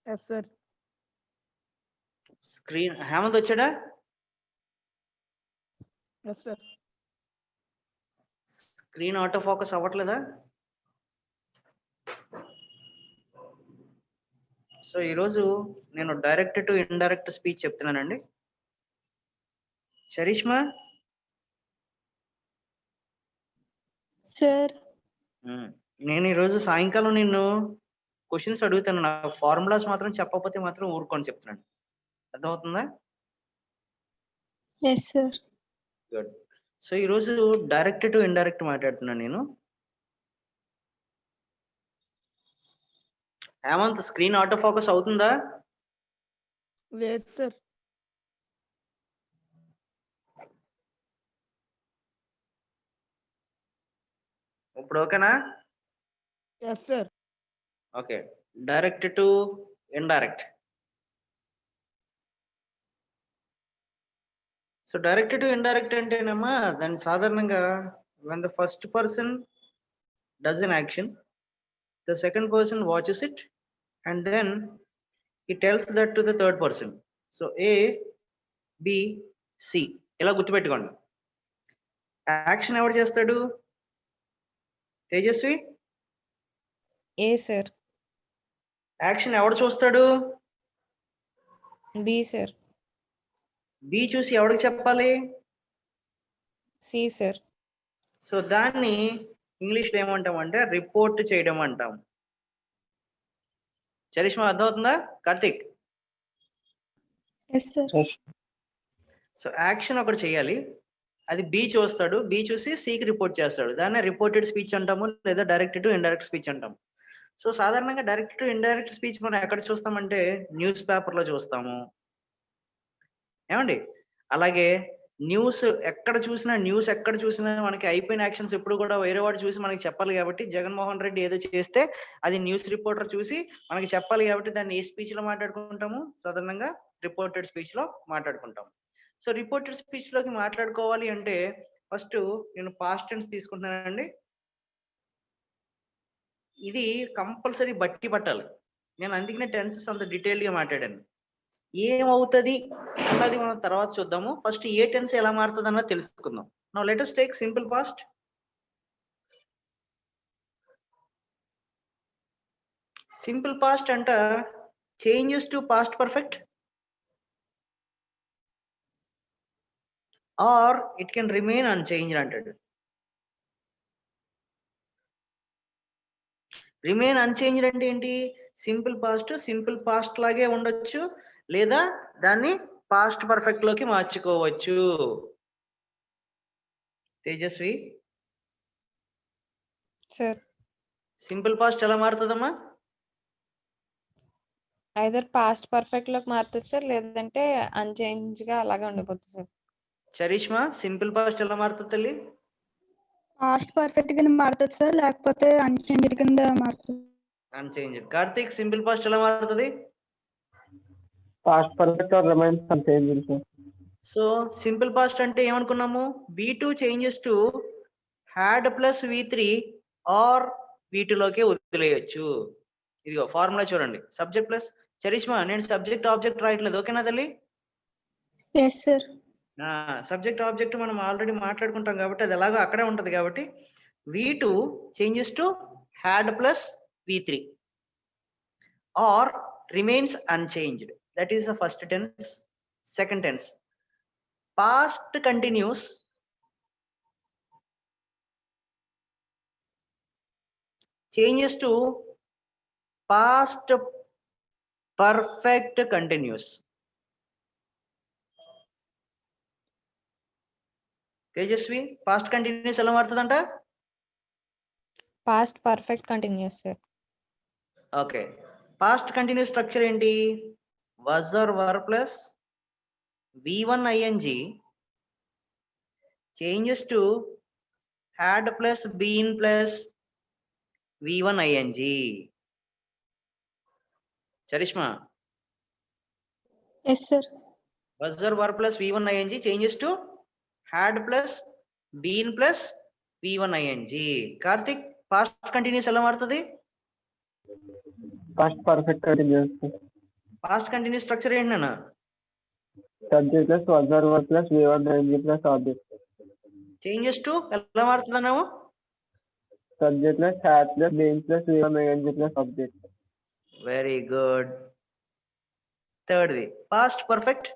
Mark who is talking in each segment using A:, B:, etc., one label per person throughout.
A: Yes, sir.
B: Screen Hemant వచ్చాడా?
A: Yes, sir.
B: Screen auto focus అవ్వట్లేదా? So ఈరోజు నేను డైరెక్ట్ టు ఇండైరెక్ట్ స్పీచ్ చెప్తున్నానండి. శరీష్మా,
C: సార్
B: నేను ఈరోజు సాయంకాలం నిన్ను క్వశ్చన్స్ అడుగుతాను. నాకు ఫార్ములాస్ మాత్రం చెప్పకపోతే మాత్రం ఊరుకొని చెప్తున్నాను. అర్థమవుతుందా?
C: Yes sir.
B: గుడ్. సో ఈరోజు డైరెక్ట్ టు ఇండైరెక్ట్ మాట్లాడుతున్నాను నేను. హేమంత్, స్క్రీన్ ఆటో ఫోకస్ అవుతుందా?
A: Yes, sir.
B: ఇప్పుడు ఓకేనా?
A: Yes, sir.
B: Okay. Direct to indirect. So direct to indirect అంటేనమ్మా, దాన్ని సాధారణంగా when the first person does an action, the second person watches it and then he tells that to the third person. So A, B, C ఇలా గుర్తుపెట్టుకోండి. Action ఎవరు చేస్తాడు? తేజస్వి.
D: ఏ sir.
B: Action ఎవడు చూస్తాడు?
D: B sir.
B: B చూసి ఎవడికి చెప్పాలి?
D: C sir.
B: So దాన్ని ఇంగ్లీష్లో ఏమంటాం అంటే రిపోర్ట్ చేయడం అంటాం. చరిష్మా అర్థమవుతుందా? Karthik.
C: Yes sir.
B: So action ఒకటి చేయాలి, అది బి చూస్తాడు, బి చూసి సికి రిపోర్ట్ చేస్తాడు. దాన్ని రిపోర్టెడ్ స్పీచ్ అంటాము, లేదా డైరెక్ట్ టు ఇండైరెక్ట్ స్పీచ్ అంటాం. సో సాధారణంగా డైరెక్ట్ టు ఇండైరెక్ట్ స్పీచ్ మనం ఎక్కడ చూస్తామంటే న్యూస్ పేపర్లో చూస్తాము, ఏమండి? అలాగే న్యూస్ ఎక్కడ చూసినా మనకి అయిపోయిన యాక్షన్స్ ఎప్పుడు కూడా వేరే వాడు చూసి మనకి చెప్పాలి కాబట్టి, జగన్మోహన్ రెడ్డి ఏదో చేస్తే అది న్యూస్ రిపోర్టర్ చూసి మనకి చెప్పాలి కాబట్టి దాన్ని ఏ స్పీచ్ లో మాట్లాడుకుంటాము? సాధారణంగా రిపోర్టెడ్ స్పీచ్ లో మాట్లాడుకుంటాము. సో రిపోర్టెడ్ స్పీచ్ లోకి మాట్లాడుకోవాలి అంటే ఫస్ట్ నేను పాస్ట్ టెన్స్ తీసుకుంటున్నానండి. ఇది కంపల్సరీ బట్టి పట్టాలి. నేను అందుకనే టెన్సెస్ అంత డీటెయిల్ గా మాట్లాడాను. ఏమవుతుంది అన్నది మనం తర్వాత చూద్దాము. ఫస్ట్ ఏ టెన్స్ ఎలా మారుతుంది అన్నది తెలుసుకుందాం. Now let us take simple past. Simple past అంట changes to past perfect or it can remain unchanged అంటాడు. రిమైన్ అన్చేంజ్డ్ అంటే ఏంటి? సింపుల్ పాస్ట్ లాగే ఉండొచ్చు, లేదా దాన్ని పాస్ట్ పర్ఫెక్ట్ లోకి మార్చుకోవచ్చు. తేజస్వి,
D: సార్.
B: సింపుల్ పాస్ట్ ఎలా మారుతుందమ్మా?
D: ఐదర్ పాస్ట్ పర్ఫెక్ట్ లోకి మారుతుంది సార్, లేదంటే అన్చేంజ్ గా అలాగే ఉండిపోతుంది సార్.
B: చరిష్మా, సింపుల్ పాస్ట్ ఎలా మారుతుంది తల్లి?
C: పాస్ట్ పర్ఫెక్ట్ కింద మారుతుంది సార్, లేకపోతే అన్చేంజ్డ్ కింద మారుతుంది.
B: అన్చేంజ్డ్. కార్తిక్, సింపుల్ పాస్ట్ ఎలా మారుతుంది?
E: Past perfect or remains unchanged sir.
B: So simple past అంటే ఏమనుకున్నాము? V2 changes to had plus V3 or V2 లోకే వదిలేయచ్చు. ఇదిగో ఫార్ములా చూడండి. సబ్జెక్ట్ ప్లస్ చరిష్మా, నేను సబ్జెక్ట్ ఆబ్జెక్ట్ రాయట్లేదు, ఓకేనా తల్లి?
C: Yes sir.
B: సబ్జెక్ట్ ఆబ్జెక్ట్ మనం ఆల్రెడీ మాట్లాడుకుంటాం కాబట్టి అది ఎలాగో అక్కడే ఉంటది కాబట్టి V2 changes to had plus V3 or remains unchanged. That is the first tense. Second tense past continuous changes to past perfect continuous. Tejaswi, past continuous ఎలా మారుతుందంట?
D: Past perfect continuous sir.
B: Okay. Past continuous structure ఏంటి? was or were plus V1 ing changes to had plus been plus V1 ing. Charishma,
C: yes sir.
B: was or were plus V1 ing changes to had plus been plus V1 ing. Karthik, past continuous ఎలా మారుతుంది?
E: Past perfect continuous.
B: Past continuous structure ఏంటి నాన్న?
E: Subject plus was verb plus V1 ing plus object.
B: Changes to ఎలా మారుతుందన్నాము?
E: Subject plus had plus being plus V1 ing plus object.
B: Very good. థర్డ్ది past perfect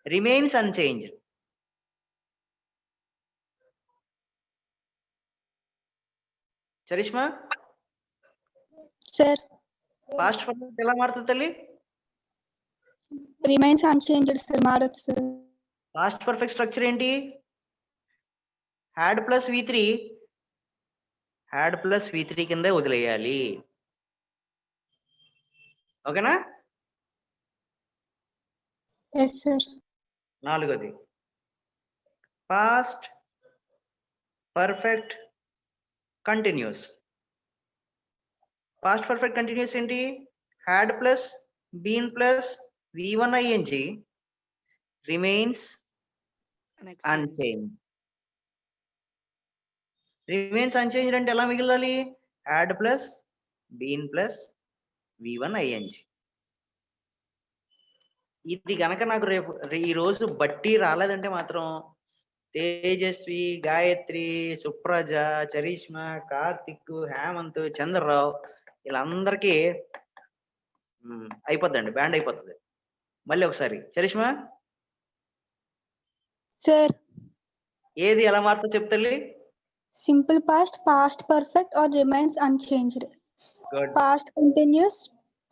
B: remains unchanged. Charishma,
C: sir
B: past perfect ఎలా మారుతుంది తల్లి?
C: Remains unchanged sir, మారదు sir.
B: Past perfect structure ఏంటి? Had plus V3, had plus V3 కింద వదిలేయాలి. ఓకేనా?
C: Yes sir.
B: నాలుగోది past perfect continuous. Past perfect continuous ఏంటి? Had plus been plus V1 ing remains unchange. Remains unchanged అంటే ఎలా మిగిలాలి? Had plus been plus V1 ing. ఇది గనక నాకు రేపు ఈ రోజు బట్టి రాలేదంటే మాత్రం తేజస్వి, గాయత్రి, సుప్రజ, చరిష్మా, కార్తిక్, హేమంత్, చంద్రరావు వీళ్ళందరికీ అయిపోద్దండి, బ్యాండ్ అయిపోతుంది. మళ్ళీ ఒకసారి చరిష్మా
C: సార్
B: ఏది ఎలా మారుతుందో చెప్తల్లి.
C: Simple past, past perfect or remains unchanged.
B: Good
C: past continuous,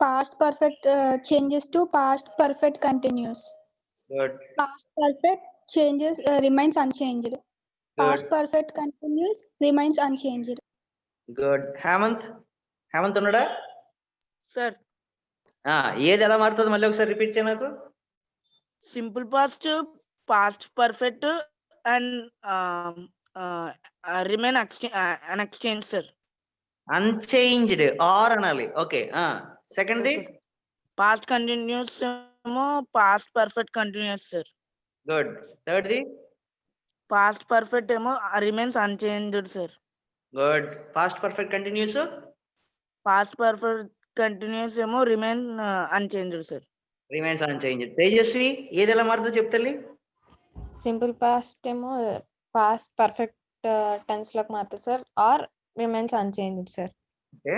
C: past perfect changes to past perfect continuous.
B: Good
C: Past perfect changes remains unchanged. Past perfect continuous remains unchanged.
B: గుడ్. హేమంత్ ఉన్నాడా?
A: Sir
B: ఏది ఎలా మారుతుంది మళ్ళీ ఒకసారి రిపీట్ చేయ నాకు.
A: Simple past, past perfect and remain unexchange sir.
B: Unchanged or అనాలి. ఓకే. సెకండ్ ది
A: పాస్ట్ కంటిన్యూస్ ఏమో past perfect continuous sir.
B: Good. Third ది
A: పాస్ట్ పర్ఫెక్ట్ ఏమో remains unchanged sir.
B: Good. Past perfect continuous
A: past perfect continuous ఏమో remain unchanged sir.
B: Remains unchanged. Tejaswi ఏది ఎలా మారుతుందో చెప్తల్లి.
D: సింపుల్ పాస్ట్ ఏమో పాస్ట్ పర్ఫెక్ట్ టెన్స్ లోకి మారుతుంది sir, or remains unchanged sir.
B: Okay.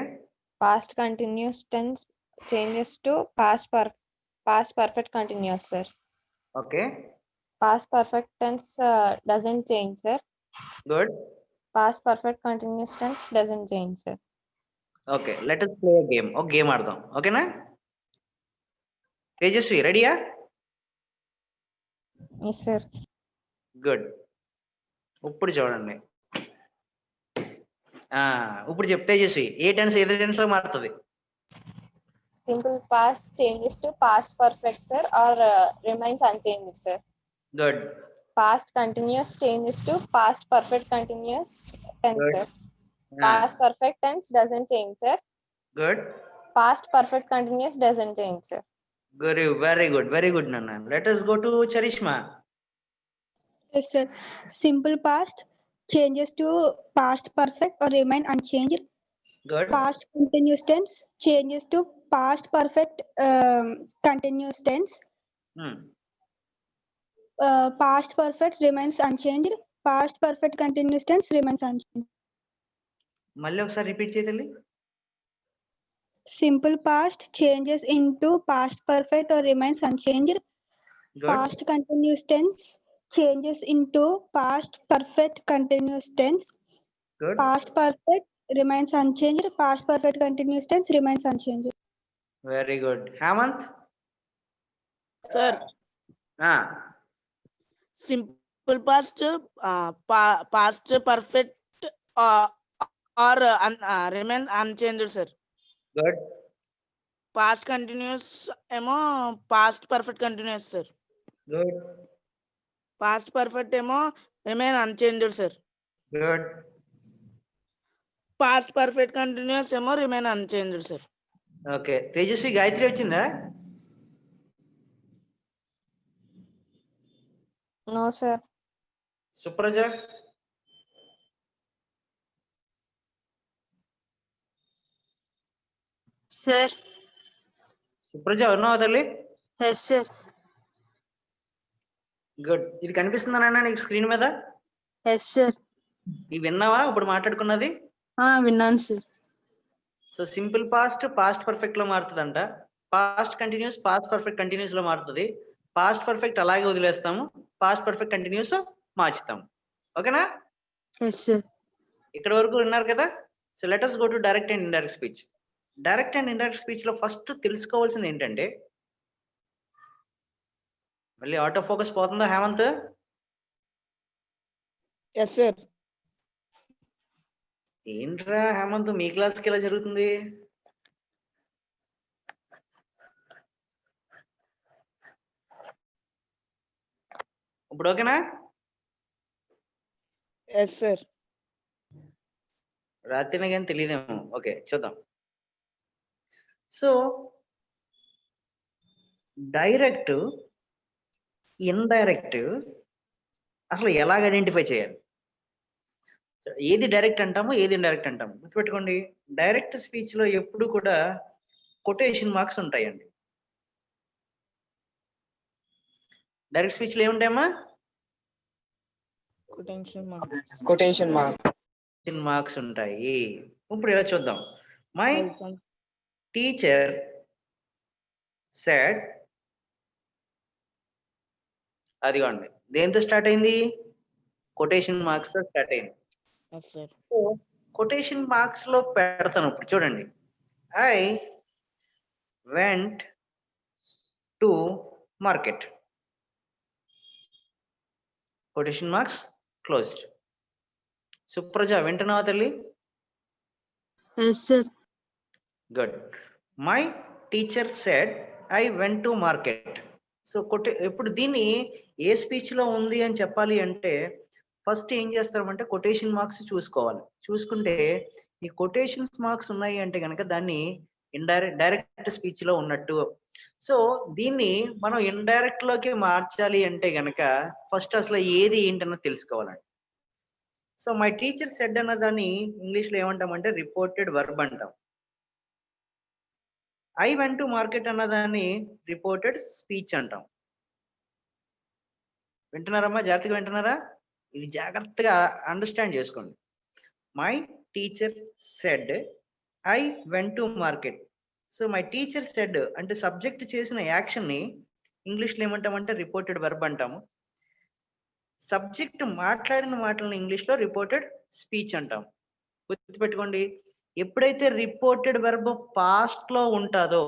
D: Past continuous tense changes to past perfect continuous sir.
B: Okay.
D: Past perfect tense doesn't change sir.
B: Good.
D: Past perfect continuous tense doesn't change sir.
B: Okay. Let us play game. ఒక game ఆడదాం. ఓకేనా? తేజస్వి రెడీయా?
D: Yes sir.
B: Good. ఇప్పుడు చూడండి. ఇప్పుడు చెప్తే తేజస్వి ఏ tense ఏది టెన్స్ లో మారుతుంది?
D: Simple past changes to past perfect sir, or remains unchanged sir.
B: Good.
D: Past continuous changes to past perfect continuous tense
B: Good.
D: Sir. Past perfect tense doesn't change sir.
B: Good.
D: Past perfect continuous doesn't change sir.
B: Very good Nana. Let us go to Charishma.
C: Yes sir. Simple past changes to past perfect or remain unchanged.
B: Good.
C: Past continuous tense changes to past perfect continuous tense. Past perfect remains unchanged. Past perfect continuous tense remains unchanged.
B: మళ్ళీ ఒకసారి repeat చేయాలి.
C: Simple past changes into past perfect or remains unchanged.
B: Good.
C: Past continuous tense changes into past perfect continuous tense.
B: Good.
C: Past perfect remains unchanged. Past perfect continuous tense remains unchanged.
B: Very good. Hemant?
A: Sir, simple past, past perfect or remain unchanged, sir.
B: Good.
A: Past continuous emo past perfect continuous, sir.
B: Good.
A: Past perfect emo remain unchanged, sir.
B: Good.
A: Past perfect continuous emo remain unchanged, sir.
B: Okay. Tejasvi Gayatri వచ్చిందా?
D: No sir.
B: Supraja?
F: Sir.
B: Supraja ఉన్నావా తల్లి?
F: Yes sir.
B: Good. ఇది కనిపిస్తుందా నాన్న నీకు screen మీద?
F: Yes sir.
B: ఇవి విన్నావా ఇప్పుడు మాట్లాడుకున్నది?
F: విన్నాను sir.
B: So simple past past perfect లో మారుతుందంట, past continuous past perfect continuous లో మారుతుంది, పాస్ట్ పర్ఫెక్ట్ అలాగే వదిలేస్తాము, పాస్ట్ పర్ఫెక్ట్ కంటిన్యూస్ మార్చుతాము. ఓకేనా?
F: Yes sir.
B: ఇక్కడ వరకు విన్నారు కదా. So let us go to direct and indirect speech. Direct and indirect speech లో ఫస్ట్ తెలుసుకోవాల్సింది ఏంటంటే, మళ్ళీ ఆటో ఫోకస్ పోతుందా హేమంత్?
A: Yes sir.
B: ఏంట్రా హేమంత్ మీ క్లాస్కి ఎలా జరుగుతుంది? ఇప్పుడు ఓకేనా?
A: Yes sir.
B: రాత్రిన కానీ తెలియదేమో. ఓకే చూద్దాం. సో డైరెక్ట్ ఇండైరెక్ట్ అసలు ఎలాగ ఐడెంటిఫై చేయాలి? ఏది డైరెక్ట్ అంటాము, ఏది ఇండైరెక్ట్ అంటాము గుర్తుపెట్టుకోండి. డైరెక్ట్ స్పీచ్ లో ఎప్పుడు కూడా కొటేషన్ మార్క్స్ ఉంటాయండి. డైరెక్ట్ స్పీచ్ లో ఏముంటాయమ్మా?
A: కొటేషన్ మార్క్
B: మార్క్స్ ఉంటాయి. ఇప్పుడు ఇలా చూద్దాం. మై టీచర్ సెడ్, అదిగోండి దేంతో స్టార్ట్ అయింది? కొటేషన్ మార్క్స్ తో స్టార్ట్ అయింది. సో కొటేషన్ మార్క్స్ లో పెడతాను. ఇప్పుడు చూడండి. I went to market, quotation marks closed. Supraja వింటున్నావా తల్లి?
F: Yes sir.
B: Good. My teacher said I went to market. So ఇప్పుడు దీన్ని ఏ స్పీచ్ లో ఉంది అని చెప్పాలి అంటే ఫస్ట్ ఏం చేస్తామంటే కొటేషన్ మార్క్స్ చూసుకోవాలి. చూసుకుంటే ఈ కొటేషన్స్ మార్క్స్ ఉన్నాయి అంటే కనుక దాన్ని డైరెక్ట్ స్పీచ్ లో ఉన్నట్టు. సో దీన్ని మనం ఇండైరెక్ట్ లోకి మార్చాలి అంటే గనక ఫస్ట్ అసలు ఏది ఏంటన్నో తెలుసుకోవాలండి. సో మై టీచర్ సెడ్ అన్న దాన్ని ఇంగ్లీష్ లో ఏమంటామంటే రిపోర్టెడ్ వర్బ్ అంటాం. ఐ వెంట్ టు మార్కెట్ అన్న దాన్ని రిపోర్టెడ్ స్పీచ్ అంటాం. వింటున్నారమ్మా? జాగ్రత్తగా వింటున్నారా? ఇది జాగ్రత్తగా అండర్స్టాండ్ చేసుకోండి. My teacher said I went to market. So my teacher said అంటే సబ్జెక్ట్ చేసిన యాక్షన్ ని ఇంగ్లీష్ లో ఏమంటామంటే రిపోర్టెడ్ వర్బ్ అంటాము. సబ్జెక్ట్ మాట్లాడిన మాటలను ఇంగ్లీష్ లో రిపోర్టెడ్ స్పీచ్ అంటాం. గుర్తుపెట్టుకోండి. ఎప్పుడైతే రిపోర్టెడ్ వర్బ్ పాస్ట్ లో ఉంటుందో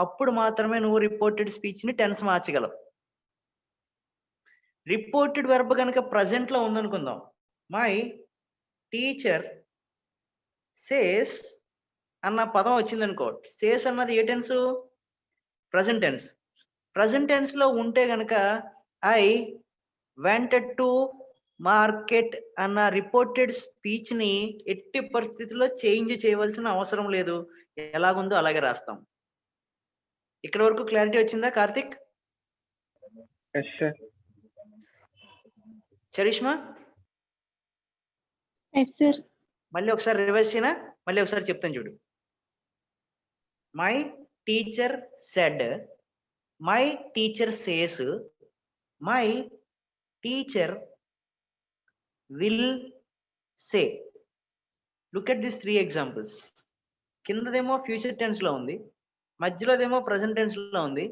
B: అప్పుడు మాత్రమే నువ్వు రిపోర్టెడ్ స్పీచ్ ని టెన్స్ మార్చగలవు. రిపోర్టెడ్ వర్బ్ కనుక ప్రజెంట్ లో ఉందనుకుందాం. మై టీచర్ సేస్ అన్న పదం వచ్చింది అనుకో. సేస్ అన్నది ఏ tense? Present tense. Present tense లో ఉంటే గనక ఐ వెంటెడ్ టు మార్కెట్ అన్న రిపోర్టెడ్ స్పీచ్ ని ఎట్టి పరిస్థితుల్లో చేంజ్ చేయవలసిన అవసరం లేదు. ఎలాగుందో అలాగే రాస్తాం. ఇక్కడ వరకు క్లారిటీ వచ్చిందా కార్తిక్? చరిష్మా?
C: Yes sir.
B: మళ్ళీ ఒకసారి రివైజ్ చేయనా? మళ్ళీ ఒకసారి చెప్తాను చూడు. My teacher said, my teacher says, my teacher will say. Look at this 3 examples. కిందదేమో ఫ్యూచర్ టెన్స్ లో ఉంది, మధ్యలోదేమో ప్రజెంట్ టెన్స్ లో ఉంది,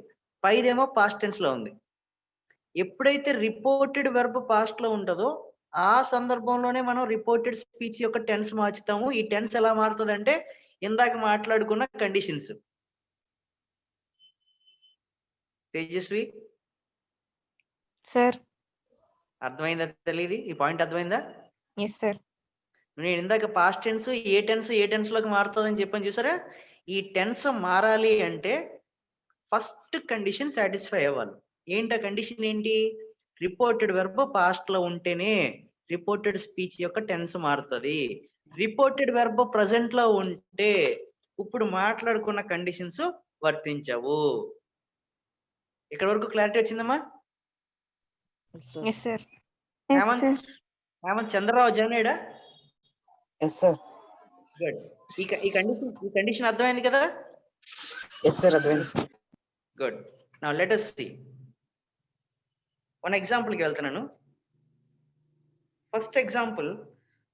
B: పైదేమో పాస్ట్ టెన్స్ లో ఉంది. ఎప్పుడైతే రిపోర్టెడ్ వెర్బ్ పాస్ట్ లో ఉంటుందో ఆ సందర్భంలోనే మనం రిపోర్టెడ్ స్పీచ్ యొక్క టెన్స్ మార్చుతాము. ఈ టెన్స్ ఎలా మారుతుంది అంటే ఇందాక మాట్లాడుకున్న కండిషన్స్. తేజస్వి
D: సార్.
B: అర్థమైందా తెలియదు? ఈ పాయింట్ అర్థమైందా?
D: Yes sir.
B: నేను ఇందాక పాస్ట్ టెన్స్ ఏ టెన్స్ లోకి మారుతుందని చెప్పని చూసారా? ఈ టెన్స్ మారాలి అంటే ఫస్ట్ కండిషన్ సాటిస్ఫై అవ్వాలి. ఏంటి కండిషన్? ఏంటి? రిపోర్టెడ్ వెర్బ్ పాస్ట్ లో ఉంటేనే రిపోర్టెడ్ స్పీచ్ యొక్క టెన్స్ మారుతుంది. రిపోర్టెడ్ వెర్బ్ ప్రజెంట్ లో ఉంటే ఇప్పుడు మాట్లాడుకున్న కండిషన్స్ వర్తించవు. ఇక్కడ వరకు క్లారిటీ వచ్చిందమ్మా?
D: Yes sir.
B: Hemanth Chandrarao join అయ్యాడా?
A: Yes sir.
B: గుడ్. ఈ కండిషన్ అర్థమైంది కదా?
G: Yes, sir. Advance.
B: Good. Now let us see. One example కి వెళ్తున్నాను. ఫస్ట్ ఎగ్జాంపుల్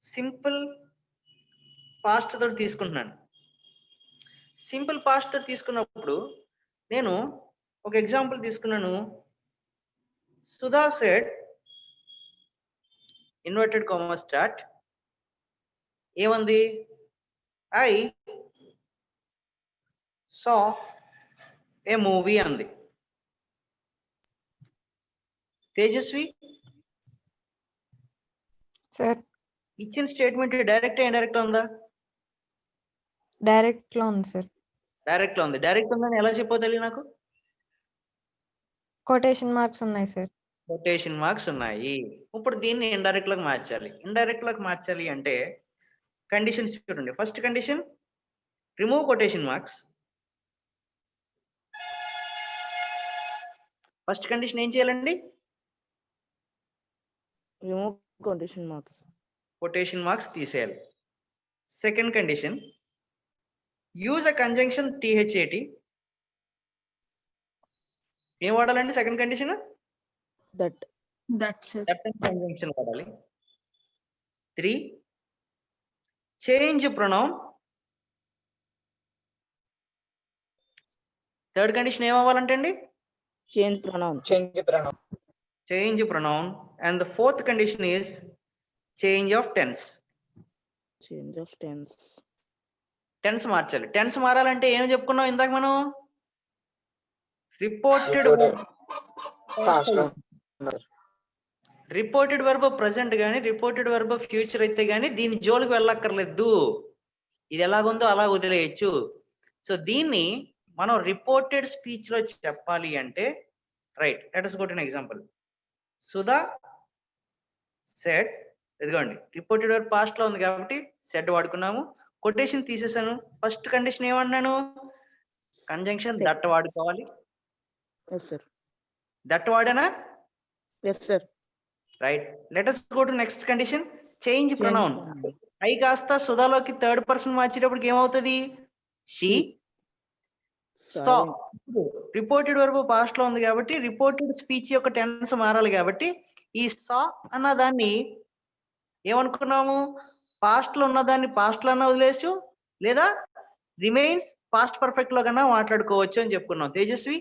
B: సింపుల్ పాస్ట్ తోటి తీసుకుంటున్నాను. సింపుల్ పాస్ట్ తోటి తీసుకున్నప్పుడు నేను ఒక ఎగ్జాంపుల్ తీసుకున్నాను. Sudha said inverted comma start ఏమంది? ఐ సా ఏ మూవీ అంది. తేజస్వి
D: సార్
B: ఇచ్చిన స్టేట్మెంట్ డైరెక్ట్ ఇండైరెక్ట్ ఉందా?
D: డైరెక్ట్ లో ఉంది సార్.
B: డైరెక్ట్ లో ఉంది. డైరెక్ట్ ఉందని ఎలా చెప్పాలి నాకు?
D: కొటేషన్ మార్క్స్ ఉన్నాయి సార్.
B: కొటేషన్ మార్క్స్ ఉన్నాయి. ఇప్పుడు దీన్ని ఇండైరెక్ట్ లోకి మార్చాలి. ఇండైరెక్ట్ లోకి మార్చాలి అంటే కండిషన్స్ చూడండి. First condition remove quotation marks. First condition ఏం చేయాలండి?
A: Remove quotation marks.
B: Quotation marks తీసేయాలి. Second condition use a conjunction THAT. ఏం వాడాలండి second condition?
A: That.
F: sir.
B: That conjunction వాడాలి. 3 చేంజ్ ప్రొనౌన్. థర్డ్ కండిషన్ ఏం అవ్వాలంటే అండి?
A: Change pronoun.
G: Change pronoun.
B: Change pronoun. And the fourth condition is change of tense.
A: Change of tense.
B: Tense మార్చాలి. Tense మారాలంటే ఏం చెప్పుకున్నాం ఇందాక మనం? Reported
G: Past.
B: Reported verb present గానీ రిపోర్టెడ్ వర్బ్ ఫ్యూచర్ అయితే గానీ దీని జోలికి వెళ్ళక్కర్లేదు. ఇది ఎలాగుందో అలా వదిలేయచ్చు. సో దీన్ని మనం రిపోర్టెడ్ స్పీచ్ లో చెప్పాలి అంటే right. Let us go to an example. Sudha said. ఇదిగోండి రిపోర్టెడ్ వర్బ్ పాస్ట్ లో ఉంది కాబట్టి సెడ్ వాడుకున్నాము. కొటేషన్ తీసేసాను. ఫస్ట్ కండిషన్ ఏమన్నాను? కంజంక్షన్ దట్ వాడుకోవాలి.
A: Yes sir.
B: దట్ వాడేనా?
A: Yes sir.
B: Right. Let us go to next condition change pronoun. I కాస్త సుధాలోకి థర్డ్ పర్సన్ మార్చేటప్పటికి ఏమవుతుంది? She saw. Reported verb past లో ఉంది కాబట్టి రిపోర్టెడ్ స్పీచ్ యొక్క టెన్స్ మారాలి కాబట్టి ఈ సా అన్న దాన్ని ఏమనుకున్నాము? పాస్ట్ లో ఉన్న దాన్ని పాస్ట్ లో అన్నా వదిలేసు లేదా రిమైన్స్ పాస్ట్ పర్ఫెక్ట్ లో కన్నా మాట్లాడుకోవచ్చు అని చెప్పుకున్నాం. తేజస్వి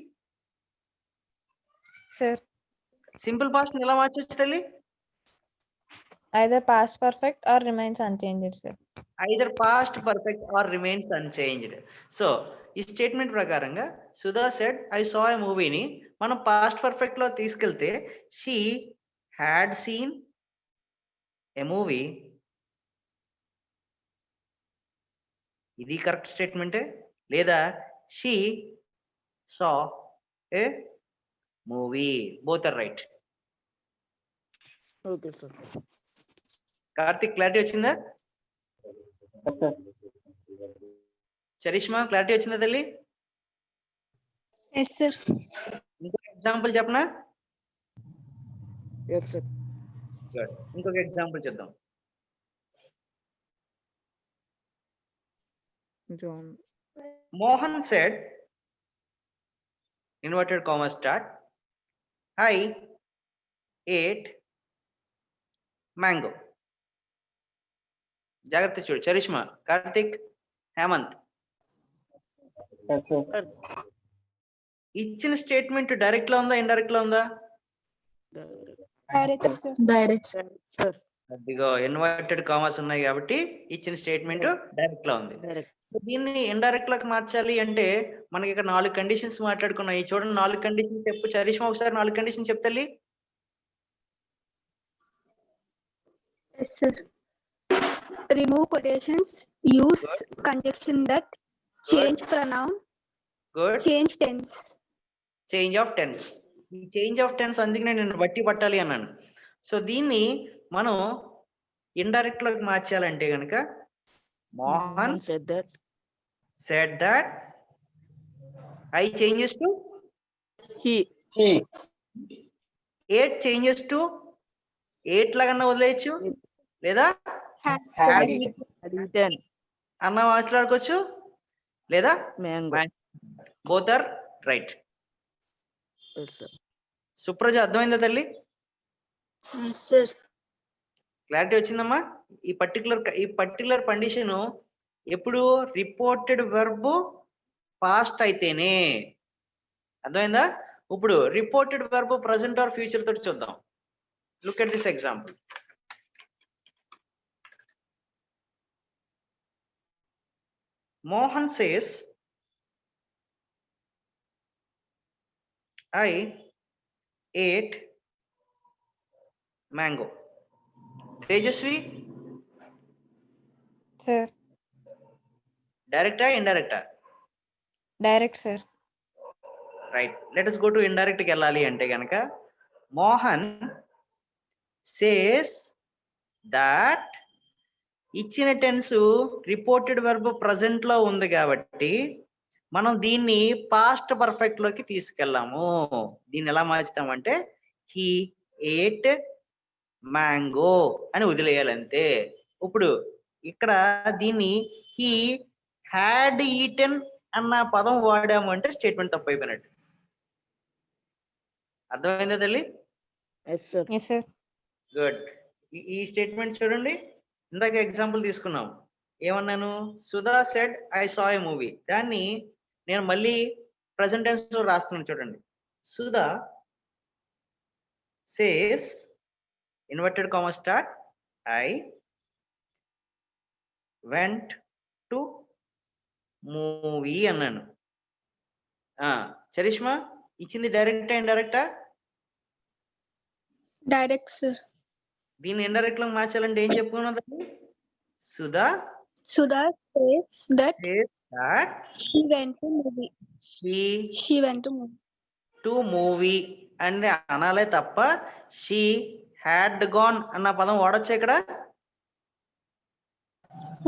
D: సార్
B: సింపుల్ పాస్ట్ ఎలా మార్చొచ్చు తల్లి?
D: either past perfect or remains unchanged sir.
B: Either past perfect or remains unchanged. So ఈ స్టేట్మెంట్ ప్రకారంగా Sudha said I saw a మూవీని మనం పాస్ట్ పర్ఫెక్ట్ లో తీసుకెళ్తే she had seen a movie. ఇది కరెక్ట్ స్టేట్మెంటే. లేదా she saw a movie. Both are right.
A: Okay sir.
B: Karthik clarity వచ్చిందా?
E: Yes, sir.
B: చరిష్మా క్లారిటీ వచ్చిందా తల్లి?
C: Yes, sir.
B: ఇంకొక ఎగ్జాంపుల్ చెప్పనా?
A: Yes sir.
B: గుడ్. ఇంకొక ఎగ్జాంపుల్ చూద్దాం.
A: John.
B: Mohan said, inverted comma start, I ate mango. జాగ్రత్త చూడు. చరిష్మా, కార్తిక్, హేమంత్.
E: Yes, sir.
B: ఇచ్చిన స్టేట్మెంట్ డైరెక్ట్ లో ఉందా ఇండైరెక్ట్ లో ఉందా?
C: Direct, sir.
F: Direct.
A: సార్.
B: ఇదిగో ఇన్వర్టెడ్ కామాస్ ఉన్నాయి కాబట్టి ఇచ్చిన స్టేట్మెంట్ డైరెక్ట్ లో ఉంది.
A: డైరెక్ట్.
B: సో దీన్ని ఇండైరెక్ట్ లోకి మార్చాలి అంటే మనకి ఇక్కడ 4 కండిషన్స్ మాట్లాడుకున్నాయి. చూడండి 4 కండిషన్స్ చెప్పు. చరిష్మా ఒకసారి 4 కండిషన్స్ చెప్తాలి.
C: Yes, sir. Remove quotations, use conjunction that, change pronoun,
B: good.
C: change tense.
B: Change of tense. ఈ చేంజ్ ఆఫ్ టెన్స్ అందుకే నేను బట్టి పట్టాలి అన్నాను. సో దీన్ని మనం ఇండైరెక్ట్ లోకి మార్చాలంటే గనక Mohan
A: said that.
B: said that I changes to
A: He.
G: He.
B: 8 changes to 8 లాగన్నా వదిలేయచ్చు లేదా
C: Had
G: Had
C: eaten.
G: eaten.
A: had eaten
B: అన్న మాట్లాడుకోవచ్చు లేదా
A: mango.
B: Both are right.
A: Yes, sir.
B: Supraja అర్థమైందా తల్లి?
F: Yes, sir.
B: క్లారిటీ వచ్చిందమ్మా? ఈ పర్టికులర్ కండిషన్ ఎప్పుడు రిపోర్టెడ్ వెర్బ్ పాస్ట్ అయితేనే. అర్థమైందా? ఇప్పుడు reported verb present or future తోటి చూద్దాం. Look at this example. Mohan says I ate mango. Tejasvi,
D: sir.
B: direct or indirect?
D: Direct, sir.
B: Right. Let us go to indirect కి వెళ్ళాలి అంటే గనక మోహన్ సేస్ దట్ ఇచ్చిన టెన్స్ రిపోర్టెడ్ వెర్బ్ ప్రెసెంట్ లో ఉంది కాబట్టి మనం దీన్ని పాస్ట్ పర్ఫెక్ట్ లోకి తీసుకెళ్ళాము. దీన్ని ఎలా మార్చుతామంటే హీ ఏట్ మ్యాంగో అని వదిలేయాలి అంతే. ఇప్పుడు ఇక్కడ దీన్ని హీ హ్యాడ్ ఈటెన్ అన్న పదం వాడాము అంటే స్టేట్మెంట్ తప్పు అయిపోయినట్టు. అర్థమైందా తల్లి?
A: Yes, sir.
D: Yes, sir.
B: Good. ఈ స్టేట్మెంట్ చూడండి. ఇందాక ఎగ్జాంపుల్ తీసుకున్నాం. ఏమన్నాను? Sudha said I saw a movie. దాన్ని నేను మళ్ళీ ప్రెసెంట్ టెన్స్ లో రాస్తున్నాను చూడండి. Sudha says inverted comma start I went to movie అన్నాను. చరిష్మా ఇచ్చింది డైరెక్టా ఇండైరెక్టా?
C: Direct, sir.
B: దీన్ని ఇండైరెక్ట్ లో మార్చాలంటే ఏం చెప్పుకున్నది? Sudha
C: Sudha says that
B: says that
C: she went to movie. She went to movie.
B: To movie అని అనాలే తప్ప షీ హ్యాడ్ గాన్ అన్న పదం వాడొచ్చు ఇక్కడ?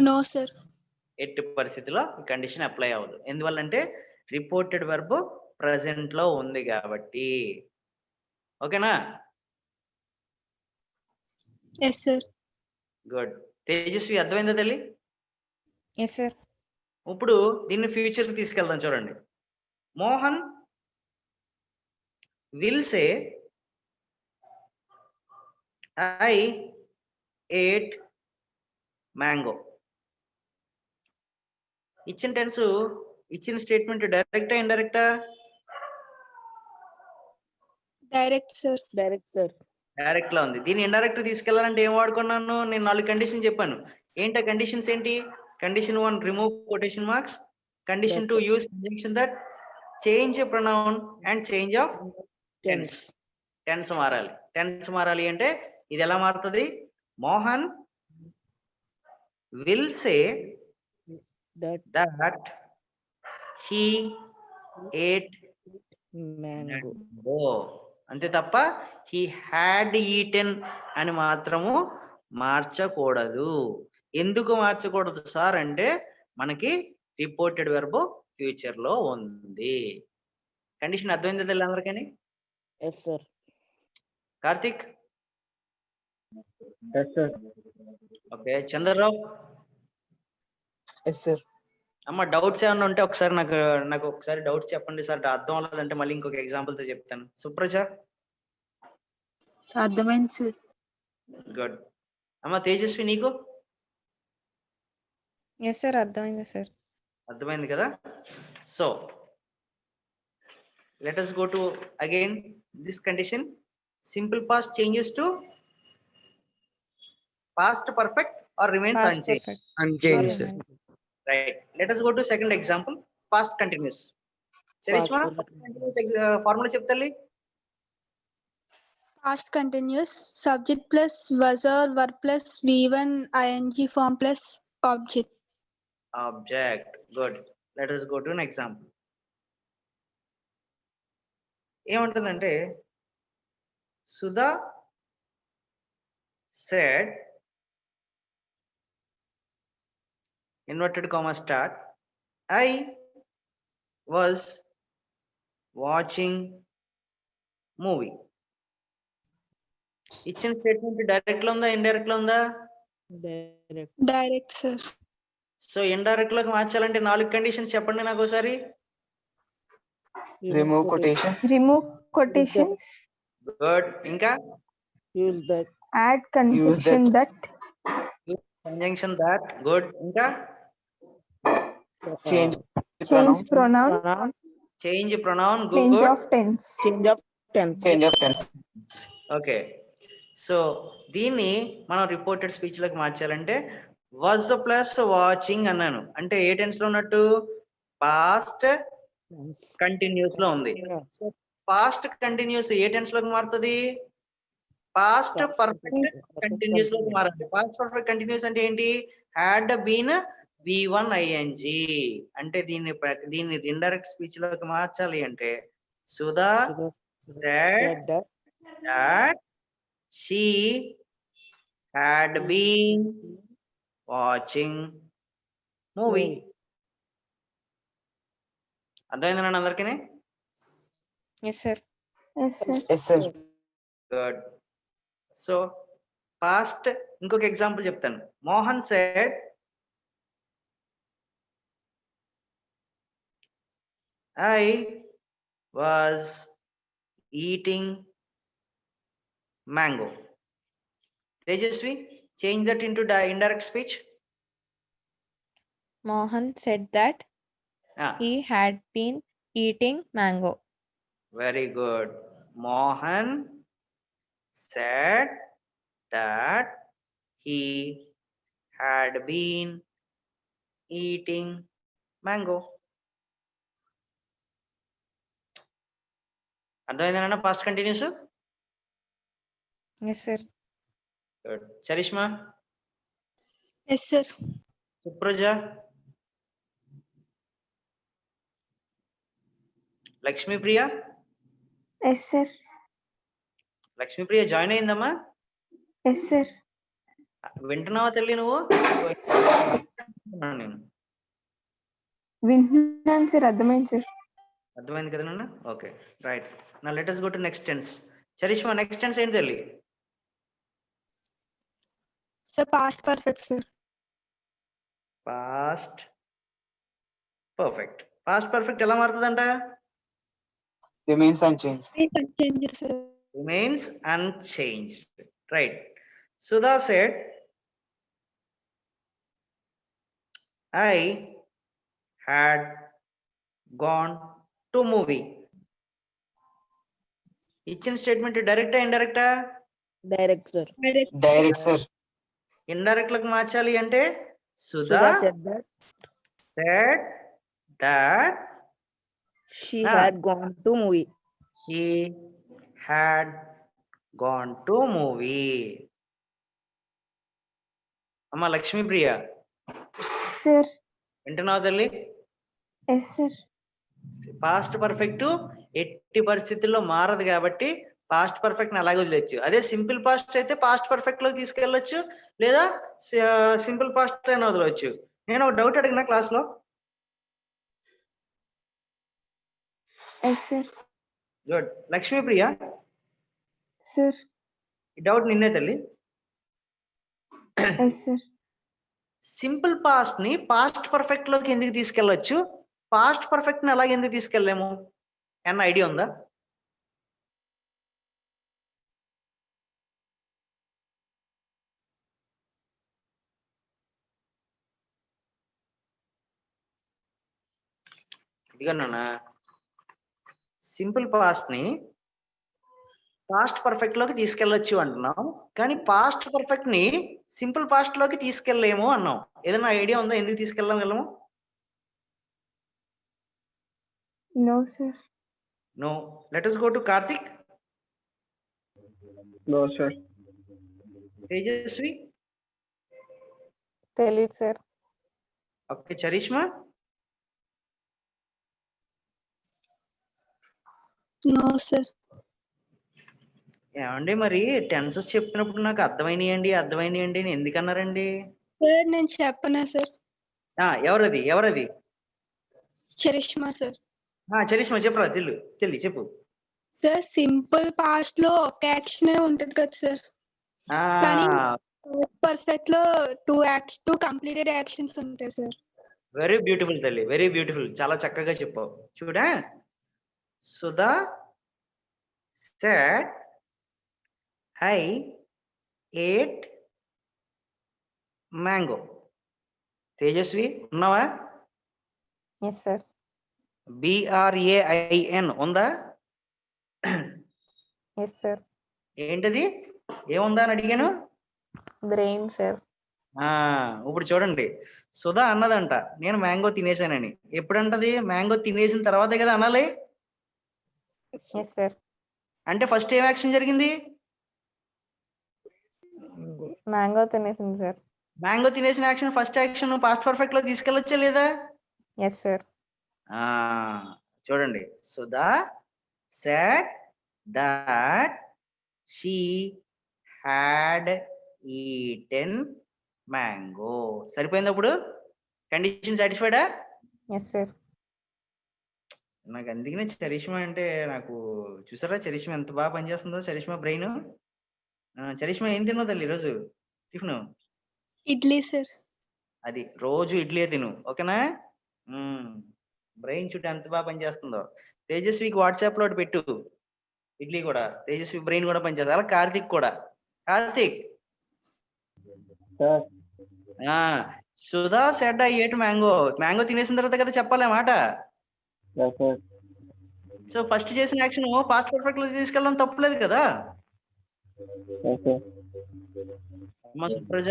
C: No, sir.
B: ఎట్టి పరిస్థితిలో ఈ కండిషన్ అప్లై అవ్వదు. ఎందువల్లంటే రిపోర్టెడ్ వెర్బ్ ప్రెసెంట్ లో ఉంది కాబట్టి. ఓకేనా?
C: Yes, sir.
B: గుడ్. తేజస్వి అర్థమైందా తల్లి?
D: Yes, sir.
B: ఇప్పుడు దీన్ని ఫ్యూచర్ కి తీసుకెళ్దాం చూడండి. Mohan will say I ate mango. ఇచ్చిన టెన్స్ ఇచ్చిన స్టేట్మెంట్ డైరెక్టా ఇండైరెక్టా?
C: Direct, sir.
A: Direct, sir.
B: Direct లా ఉంది. దీన్ని ఇండైరెక్ట్ తీసుకెళ్లాలంటే ఏం వాడుకున్నాను? నేను 4 కండిషన్ చెప్పాను. ఏంటి ఆ కండిషన్స్ ఏంటి? Condition 1 remove quotation marks. Condition 2 use conjunction that, change pronoun and change of tense. Tense మారాలి. టెన్స్ మారాలి అంటే ఇది ఎలా మారుతుంది? Mohan will say
A: That
B: that he ate
A: mango.
B: అంతే తప్ప హీ హ్యాడ్ ఈటెన్ అని మాత్రము మార్చకూడదు. ఎందుకు మార్చకూడదు సార్ అంటే మనకి రిపోర్టెడ్ వెర్బ్ ఫ్యూచర్ లో ఉంది. కండిషన్ అర్థమైందా తెల్ల అందరికీ?
A: Yes, sir.
B: Karthik?
E: Yes, sir.
B: Okay. Chandra Rao?
G: Yes, sir.
B: అమ్మ డౌట్స్ ఏమన్నా ఉంటే ఒకసారి నాకు ఒకసారి డౌట్స్ చెప్పండి సార్. అర్థం అవ్వలేదంటే మళ్ళీ ఇంకొక ఎగ్జాంపుల్ తో చెప్తాను. సుప్రజ?
F: అర్థమైంది సార్.
B: గుడ్. అమ్మ తేజస్వి నీకు
D: Yes, sir. అర్థమైంది సార్.
B: అర్థమైంది కదా? So let us go to again this condition. Simple past changes to past perfect or remains
D: Past
B: unchanged.
D: perfect.
G: Unchanged, sir.
B: Right. Let us go to second example. Past continuous. Charishma,
A: Past
B: past continuous formula చెప్తాలి.
C: Past continuous. Subject plus was or were plus V1 ing form plus object.
B: Object. Good. Let us go to an example. ఏమంటుందంటే Sudha said inverted comma start I was watching movie. ఇచ్చిన statement direct లో ఉందా indirect లో ఉందా?
A: Direct.
C: Direct, sir.
B: So indirect లోకి మార్చాలంటే 4 conditions చెప్పండి నాకు ఒకసారి.
G: Remove quotation.
C: remove quotations,
B: good. ఇంకా
A: use that,
C: add conjunction that,
B: conjunction that. Good. ఇంకా
G: Change
C: change
G: pronoun.
C: pronoun,
A: pronoun,
B: change pronoun.
C: change
B: good.
C: of tense.
A: change of tense.
G: Change of tense.
B: Okay. So దీన్ని మనం reported speech లోకి మార్చాలంటే was plus watching అన్నాను అంటే ఏ tense లో ఉన్నట్టు past continuous లో ఉంది. పాస్ట్ కంటిన్యూస్ ఏ టెన్స్ లోకి మారుతుంది? పాస్ట్ పర్ఫెక్ట్ కంటిన్యూస్ లోకి మారాలి. పాస్ట్ పర్ఫెక్ట్ కంటిన్యూస్ అంటే ఏంటి? హ్యాడ్ బీన్ V1 ing అంటే దీన్ని ఇండైరెక్ట్ స్పీచ్ లోకి మార్చాలి అంటే Sudha said that she had been watching movie. అర్థమైందా అందరికీ?
D: Yes, sir.
C: Yes, sir.
G: Yes, sir.
B: Good. So past ఇంకొక ఎగ్జాంపుల్ చెప్తాను. Mohan said I was eating mango. Tejasvi, change that into indirect speech.
D: Mohan said that he had been eating mango.
B: Very good. Mohan said that he had been eating mango. అర్థమైందన్న past continuous?
D: Yes, sir.
B: Good. Charishma,
C: Yes, sir.
B: Supraja, Lakshmipriya.
C: Yes, sir.
B: Lakshmipriya join అయిందమ్మా?
C: Yes, sir.
B: వింటున్నావా తల్లి నువ్వు? నేను
C: వింటున్నాను sir, అర్థమైంది sir.
B: అర్థమైంది కదా నాన్న? Okay, right. నా let us go to next tense. Charishma, next tense ఏంటి తల్లి?
C: Sir past perfect sir.
B: Past perfect. Past perfect ఎలా మారుతుందంట?
G: Remains unchanged.
C: Sir.
B: Remains unchanged. Right. Sudha said, I had gone to movie. ఇచ్చిన statement డైరెక్టా ఇండైరెక్టా?
A: Direct, sir.
G: Direct, sir.
B: Indirect లకు మార్చాలి అంటే Sudha
A: Sudha said that
B: said that
A: she had gone to movie.
B: he had gone to movie. అమ్మ Lakshmipriya
C: sir.
B: వింటున్నావు తల్లి?
C: Yes sir.
B: Past perfect ఎట్టి పరిస్థితుల్లో మారదు కాబట్టి పాస్ట్ పర్ఫెక్ట్ ని అలాగే వదిలేచ్చు. అదే సింపుల్ పాస్ట్ అయితే పాస్ట్ పర్ఫెక్ట్ లోకి తీసుకెళ్ళొచ్చు లేదా సింపుల్ పాస్ట్ అయినా వదలవచ్చు. నేను ఒక డౌట్ అడిగిన క్లాస్ లో.
C: Yes sir.
B: Good. Lakshmipriya,
C: sir.
B: ఈ డౌట్ నిన్నే తల్లి.
C: Yes sir.
B: సింపుల్ పాస్ట్ ని పాస్ట్ పర్ఫెక్ట్ లోకి ఎందుకు తీసుకెళ్ళొచ్చు, పాస్ట్ పర్ఫెక్ట్ ని అలాగే ఎందుకు తీసుకెళ్ళలేము అన్న ఐడియా ఉందా? ఇదిగోనా సింపుల్ పాస్ట్ ని పాస్ట్ పర్ఫెక్ట్ లోకి తీసుకెళ్ళొచ్చు అంటున్నాం, కానీ పాస్ట్ పర్ఫెక్ట్ ని సింపుల్ పాస్ట్ లోకి తీసుకెళ్ళలేము అన్నాం. ఏదైనా ఐడియా ఉందా ఎందుకు తీసుకెళ్ళగలము?
C: No sir.
B: No. Let us go to Karthik.
E: No, sir.
B: Tejaswi.
D: తెలీదు sir.
B: Okay. Charishma.
C: No sir.
B: ఏమండి మరి టెన్సెస్ చెప్తున్నప్పుడు నాకు అర్థమైనాయండి అని ఎందుకన్నారండి?
C: సార్ నేను చెప్పనా సార్?
B: ఎవరది?
C: Charisma sir.
B: చరిష్మా చెప్పరా? తెల్లి చెప్పు.
C: సార్ సింపుల్ పాస్ట్ లో ఒక యాక్షన్ ఉంటది కదా సార్, కానీ పర్ఫెక్ట్ లో టూ కంప్లీటెడ్ యాక్షన్స్ ఉంటాయి సార్.
B: వెరీ బ్యూటిఫుల్ తల్లి, వెరీ బ్యూటిఫుల్. చాలా చక్కగా చెప్పావు. చూడా, Sudha said, I ate mango. Tejaswi ఉన్నావా?
D: Yes sir.
B: BRAIN ఉందా?
D: Yes sir.
B: ఏంటది? ఏముందా అని అడిగాను.
D: Brain sir.
B: ఇప్పుడు చూడండి, సుధా అన్నదంట నేను మ్యాంగో తినేసానని. ఎప్పుడంటది? మ్యాంగో తినేసిన తర్వాతే కదా అనాలి.
D: Yes sir.
B: అంటే ఫస్ట్ ఏం యాక్షన్ జరిగింది?
D: మ్యాంగో తినేసింది సార్.
B: మ్యాంగో తినేసిన action first action past perfect లో తీసుకెళ్ళొచ్చా లేదా?
D: Yes sir.
B: చూడండి, Sudha said that she had eaten mango. సరిపోయింది. అప్పుడు కండిషన్ సాటిస్ఫైడా?
D: Yes sir.
B: నాకు అందుకనే చరిష్మా అంటే నాకు, చూసారా చరిష్మా ఎంత బాగా పనిచేస్తుందో, చరిష్మా బ్రెయిన్. చరిష్మా ఏం తిన్నావు తల్లి ఈరోజు టిఫిన్?
C: ఇడ్లీ సార్.
B: అది రోజు ఇడ్లీ తిను, ఓకేనా? బ్రెయిన్ చుట్టూ ఎంత బాగా పనిచేస్తుందో. తేజస్వికి వాట్సాప్ లో పెట్టు ఇడ్లీ కూడా, తేజస్వి బ్రెయిన్ కూడా పనిచేస్తుంది. అలా కార్తిక్ కూడా. Karthik, Sudha said I ate mango. Mango తినేసిన తర్వాత కదా చెప్పాలి మాట. సో ఫస్ట్ చేసిన యాక్షన్ పాస్ట్ పర్ఫెక్ట్ లో తీసుకెళ్ళడం తప్పులేదు కదా. సుప్రజ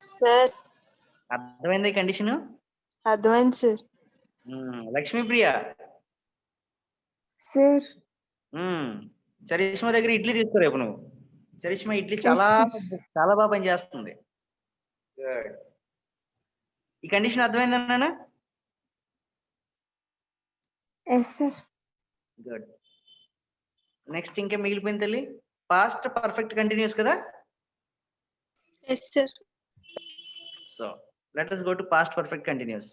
F: సార్
B: అర్థమైంది కండిషన్?
F: అర్థమైంది సార్.
B: లక్ష్మీప్రియ
D: సార్.
B: చరిష్మా దగ్గర ఇడ్లీ తీసుకో రేపు నువ్వు. చరిష్మా ఇడ్లీ చాలా చాలా బాగా పనిచేస్తుంది. గుడ్. ఈ కండిషన్ అర్థమైందన్నా?
D: Yes sir.
B: గుడ్. నెక్స్ట్ ఇంకేం మిగిలిపోయింది తల్లి? పాస్ట్ పర్ఫెక్ట్ కంటిన్యూస్ కదా.
C: Yes sir.
B: So let us go to past perfect continuous.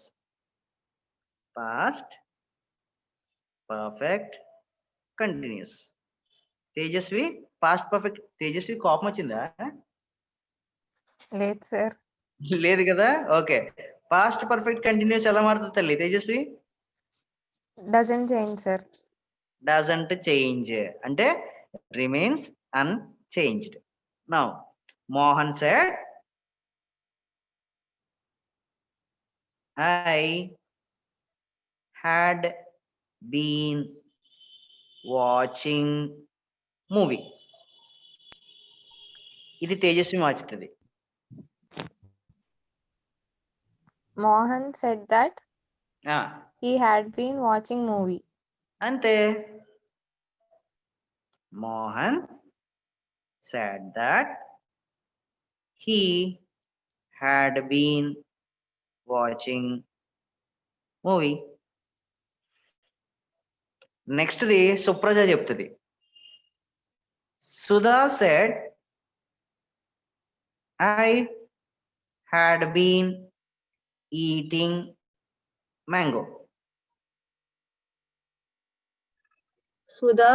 B: Past perfect continuous. Tejaswi past perfect. Tejaswi కోపం వచ్చిందా?
D: లేదు సార్.
B: లేదు కదా. ఓకే, పాస్ట్ పర్ఫెక్ట్ కంటిన్యూస్ ఎలా మారుతుంది తల్లి Tejaswi?
D: Doesn't change sir.
B: Doesn't change అంటే remains unchanged. Now Mohan said I had been watching movie. ఇది Tejaswi మార్చుతుంది.
D: Mohan said that he had been watching movie.
B: అంతే. Mohan said that he had been watching movie. Next the Supraja చెప్తుంది. Sudha said I had been eating mango.
F: Sudha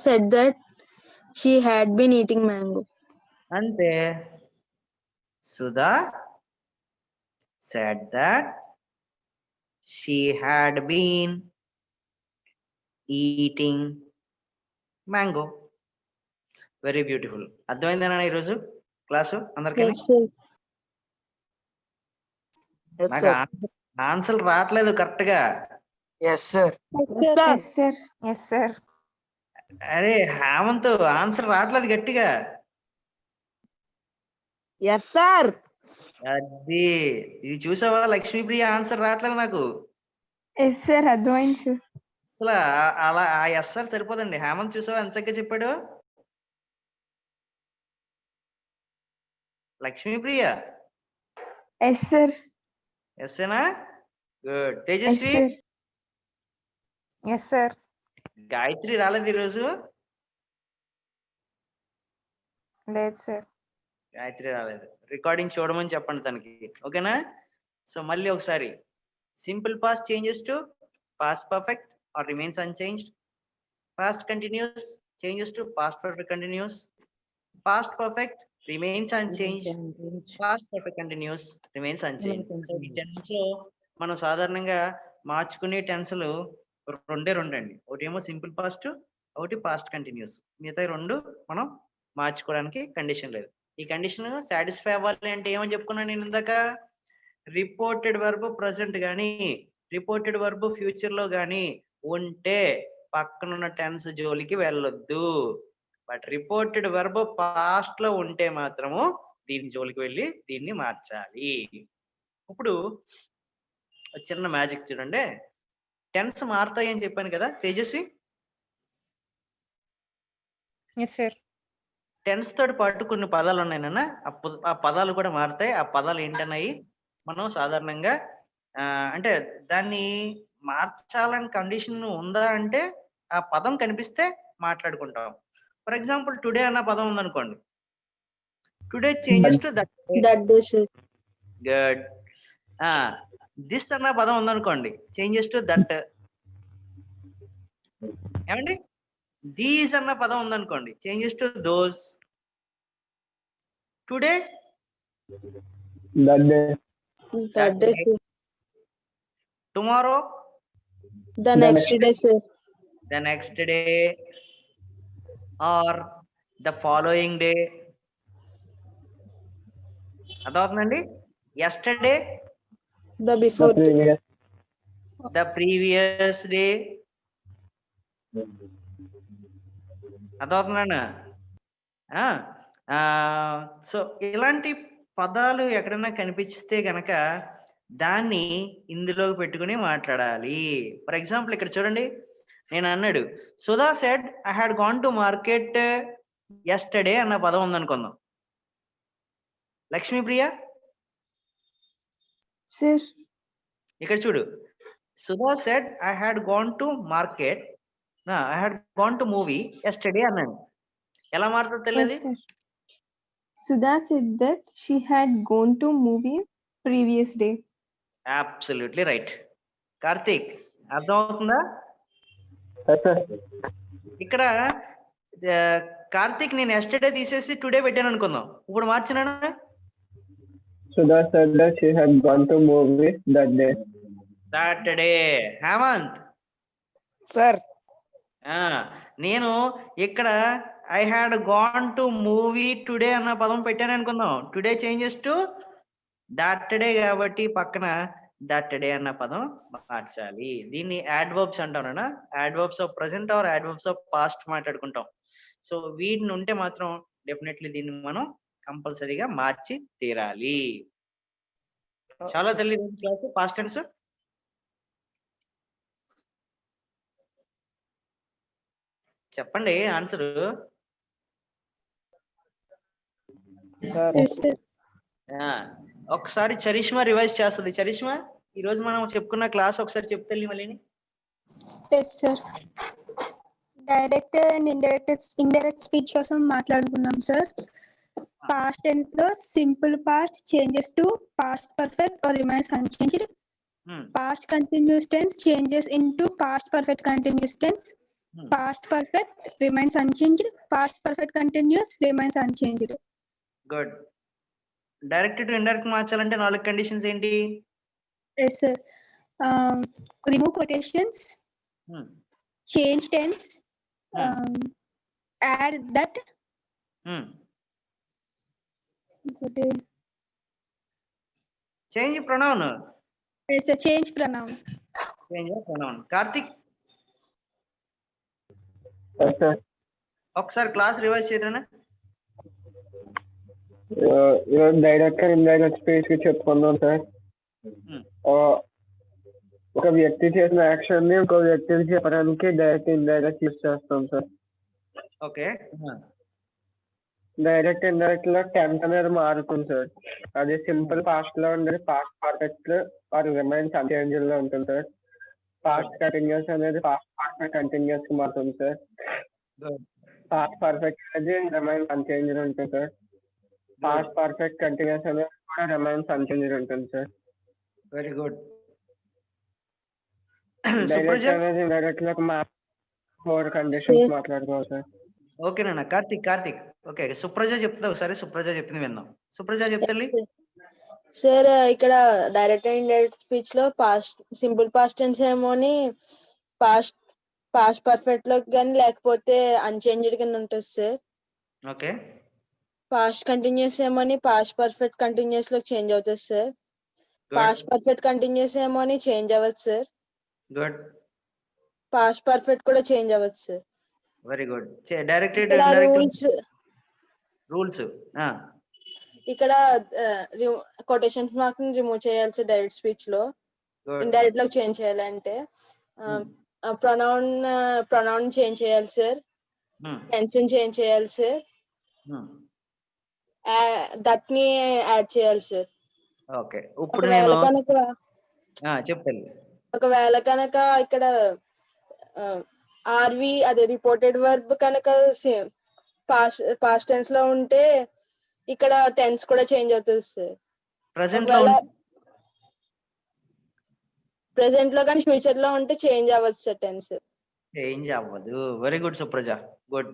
F: said that she had been eating mango.
B: అంతే. Sudha said that she had been eating mango. Very beautiful. అర్థమైందేనా ఈరోజు క్లాసు అందరికీ?
F: Yes, sir.
B: నాకు answer రావట్లేదు correct గా.
G: Yes sir.
D: Yes sir. Yes sir.
B: అరే Hemanth answer రావట్లేదు గట్టిగా.
A: Yes sir.
B: అది ఇది చూసావా లక్ష్మీప్రియ, ఆన్సర్ రావట్లేదు నాకు.
C: Yes sir. అర్థమైంది సార్.
B: అసలు అలా ఆ ఎస్ఆర్ సరిపోదండి. హేమంత్ చూసావా ఎంత చక్కగా చెప్పాడు. Lakshmipriya
C: yes sir.
B: ఎస్ఏనా? Good. Tejaswi?
D: Yes sir.
B: Gayatri రాలేదు ఈరోజు?
D: లేదు సార్.
B: గాయత్రి రాలేదు. రికార్డింగ్ చూడమని చెప్పండి తనకి, ఓకేనా? సో మళ్ళీ ఒకసారి, simple past changes to past perfect or remains unchanged. Past continuous changes to past perfect continuous. Past perfect remains unchanged. Past perfect continuous remains unchanged. So ఈ టెన్స్ లో మనం సాధారణంగా మార్చుకునే టెన్స్లు రెండే అండి. ఒకటేమో సింపుల్ పాస్ట్, ఒకటి పాస్ట్ కంటిన్యూస్. మిగతా రెండు మనం మార్చుకోవడానికి కండిషన్ లేదు. ఈ కండిషన్ సాటిస్ఫై అవ్వాలి అంటే ఏమని చెప్పుకున్నాను నేను ఇందాక? రిపోర్టెడ్ వర్బ్ ప్రెసెంట్ కానీ రిపోర్టెడ్ వర్బ్ ఫ్యూచర్ లో కానీ ఉంటే పక్కనున్న టెన్స్ జోలికి వెళ్ళొద్దు. బట్ రిపోర్టెడ్ వర్బ్ పాస్ట్ లో ఉంటే మాత్రము దీని జోలికి వెళ్ళి దీన్ని మార్చాలి. ఇప్పుడు చిన్న మ్యాజిక్ చూడండి. టెన్స్ మారుతాయి అని చెప్పాను కదా తేజస్వి.
D: Yes sir.
B: టెన్స్ తోటి పాటు కొన్ని పదాలు ఉన్నాయి నాన్న. ఆ పదాలు కూడా మారుతాయి. ఆ పదాలు ఏంటన్నాయి మనం సాధారణంగా అంటే దాన్ని మార్చాలని కండిషన్ ఉందా అంటే ఆ పదం కనిపిస్తే మాట్లాడుకుంటాం. ఫర్ ఎగ్జాంపుల్ టుడే అన్న పదం ఉందనుకోండి. Today changes to that.
F: That day, sir.
B: Good. This అన్న పదం ఉందనుకోండి. Changes to that. ఏమండి? దీస్ అన్న పదం ఉందనుకోండి. Changes to those. Today
E: That day.
F: That day, sir.
B: Tomorrow
F: The next day, sir.
B: the next day or the following day. అర్థమవుతుందండి? yesterday,
F: The before
E: The
F: day.
E: previous.
B: the previous day. అర్థమవుతుందండి? So ఇలాంటి పదాలు ఎక్కడైనా కనిపిస్తే గనక దాన్ని ఇందులోకి పెట్టుకుని మాట్లాడాలి. ఫర్ ఎగ్జాంపుల్ ఇక్కడ చూడండి, నేను అన్నాడు Sudha said I had gone to market yesterday అన్న పదం ఉందనుకుందాం. లక్ష్మీప్రియ
C: సార్
B: ఇక్కడ చూడు, Sudha said I had gone to market, I had gone to movie yesterday అన్నాను. ఎలా మారుతుందో తెలియదు.
C: Sudha said that she had gone to movie previous day.
B: Absolutely right. Karthik అర్థమవుతుందా?
E: Yes, sir.
B: ఇక్కడ కార్తీక్ నేను yesterday తీసేసి టుడే పెట్టాను అనుకుందాం. ఇప్పుడు మార్చినా
E: Sudha said that she had gone to movie that day.
B: Saturday. Hemanth
A: sir
B: నేను ఇక్కడ I had gone to movie today అన్న పదం పెట్టాను అనుకుందాం. టుడే చేంజెస్ టు దాటడే కాబట్టి పక్కన దాటడే అన్న పదం మార్చాలి. దీన్ని యాడ్వర్బ్స్ అంటాం. Adverbs of present or adverbs of past మాట్లాడుకుంటాం. సో వీటిని ఉంటే మాత్రం డెఫినెట్లీ దీన్ని మనం కంపల్సరీగా మార్చి తీరాలి. చాలా తెలియదు క్లాస్ పాస్ట్ టెన్స్. చెప్పండి ఆన్సర్. ఒకసారి చరిష్మా రివైజ్ చేస్తుంది. చరిష్మా ఈ రోజు మనం చెప్పుకున్న క్లాస్ ఒకసారి చెప్తే మళ్ళీ.
C: Yes sir. Direct and indirect speech కోసం మాట్లాడుకున్నాం సార్. పాస్ట్ టెన్స్ లో simple past changes to past perfect or remains unchanged. Past continuous tense changes into past perfect continuous tense. Past perfect remains unchanged. Past perfect continuous remains unchanged.
B: Good. Direct to indirect మార్చాలంటే 4 conditions ఏంటి?
C: Yes sir. Remove quotations, change tense, add that,
B: change pronoun.
C: Yes sir. Change pronoun.
B: Change pronoun. Karthik
E: Yes, sir.
B: ఒకసారి class revise చేద్దాం.
E: ఈరోజు direct and indirect speech కి చెప్పుకుందాం sir. ఒక వ్యక్తి చేసిన యాక్షన్ ని ఇంకో వ్యక్తికి చెప్పడానికి డైరెక్ట్ ఇండైరెక్ట్ యూస్ చేస్తాం సార్.
B: ఓకే.
E: డైరెక్ట్ ఇండైరెక్ట్ లో టెన్స్ అనేది మారుతుంది సార్. అది సింపుల్ పాస్ట్ లో ఉండేది past perfect or remains unchanged లో ఉంటుంది సార్. పాస్ట్ కంటిన్యూస్ అనేది పాస్ట్ పర్ఫెక్ట్ కంటిన్యూస్ కి మారుతుంది సార్. పాస్ట్ పర్ఫెక్ట్ అనేది రిమైన్స్ అన్చేంజ్డ్ ఉంటుంది సార్. పాస్ట్ పర్ఫెక్ట్ కంటిన్యూస్ అనేది కూడా రిమైన్స్ అన్చేంజ్డ్ ఉంటుంది సార్.
B: Very good.
E: డైరెక్ట్ అనేది ఇండైరెక్ట్ లో 4 కండిషన్స్ మాట్లాడుకోవాలి సార్.
B: ఓకేనా కార్తిక్? ఓకే సుప్రజ చెప్తా ఒకసారి. సుప్రజ చెప్పింది విందాం. సుప్రజ చెప్తాలి.
F: సార్ ఇక్కడ డైరెక్ట్ అండ్ ఇండైరెక్ట్ స్పీచ్ లో పాస్ట్ సింపుల్ పాస్ట్ టెన్స్ ఏమోని పాస్ట్ పర్ఫెక్ట్ లో కానీ లేకపోతే అన్చేంజ్డ్ కింద ఉంటుంది సార్.
B: ఓకే.
F: పాస్ట్ కంటిన్యూస్ ఏమోని పాస్ట్ పర్ఫెక్ట్ కంటిన్యూస్ లో చేంజ్ అవుతుంది sir.
B: Good.
F: Past perfect continuous ఏమోని చేంజ్ అవ్వదు సార్.
B: గుడ్.
F: పాస్ట్ పర్ఫెక్ట్ కూడా చేంజ్ అవ్వదు సార్.
B: Very good. డైరెక్టెడ్
F: ఇక్కడ
B: ఇండైరెక్ట్
F: రూల్స్
B: రూల్స్.
F: ఇక్కడ కొటేషన్స్ మార్క్ ని రిమూవ్ చేయాలి సార్ డైరెక్ట్ స్పీచ్ లో.
B: గుడ్.
F: ఇండైరెక్ట్ లో చేంజ్ చేయాలంటే ప్రొనౌన్ చేంజ్ చేయాలి సార్. టెన్స్ చేంజ్ చేయాలి సార్. దట్ ని యాడ్ చేయాలి సార్.
B: ఓకే. ఇప్పుడు నేను చెప్పండి.
F: ఒకవేళ కనుక ఇక్కడ ఆర్వి అదే రిపోర్టెడ్ వర్బ్ కనుక సేమ్ పాస్ట్ టెన్స్ లో ఉంటే ఇక్కడ టెన్స్ కూడా చేంజ్ అవుతుంది సార్. ప్రెసెంట్ లో కానీ ఫ్యూచర్ లో ఉంటే చేంజ్ అవ్వదు సార్ టెన్స్.
B: చేంజ్ అవ్వదు. Very good Supraja. గుడ్.